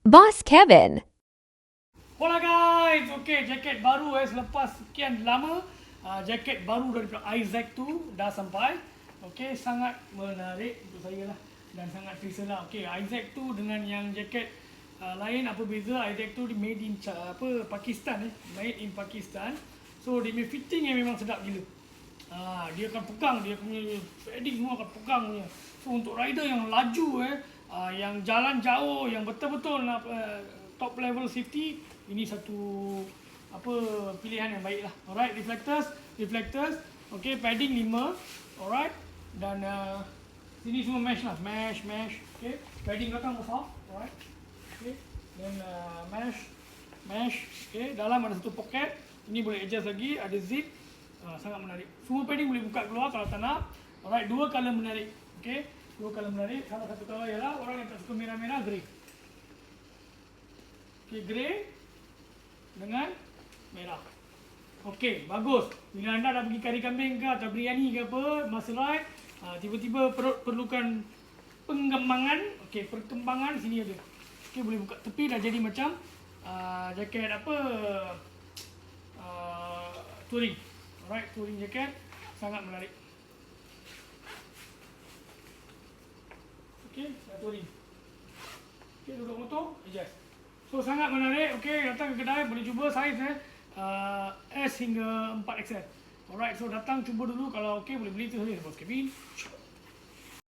Boss Kevin. Hola guys, okay, jaket baru selepas sekian lama jaket baru daripada Isaac tu dah sampai. Okay, sangat menarik untuk saya lah dan sangat selesa lah. Okay, Isaac tu dengan yang jaket lain apa beza? Isaac tu made in Pakistan made in Pakistan. So dia punya fitting yang memang sedap gila. Dia akan pegang, dia punya padding semua akan pegang punya. So untuk rider yang laju yang jalan jauh, yang betul-betul nak top level safety, ini satu pilihan yang baik lah. Alright, reflectors, okay, padding 5, alright, dan sini semua mesh lah, mesh, okay, padding belakang besar, alright, okay, dan mesh, okay, dalam ada satu pocket, ini boleh adjust lagi, ada zip, sangat menarik. Semua padding boleh buka keluar kalau tak nak. Alright, dua color menarik, okay, dua color menarik. Salah satu color ialah orang yang tak suka merah-merah, grey. Okay, grey dengan merah. Okey, bagus. Bila anda dah pergi kari kambing ke atau biryani ke apa, masa ride, tiba-tiba perut perlukan pengembangan. Okey, perkembangan sini ada. Okey, boleh buka tepi dah jadi macam jaket touring. Alright, touring jaket sangat menarik. Okey, touring. Okey, duduk motor, adjust. So sangat menarik. Okey, datang ke kedai boleh cuba saiz S hingga 4XL. Alright, so datang cuba dulu, kalau okey boleh beli tu saja. Boss Kevin.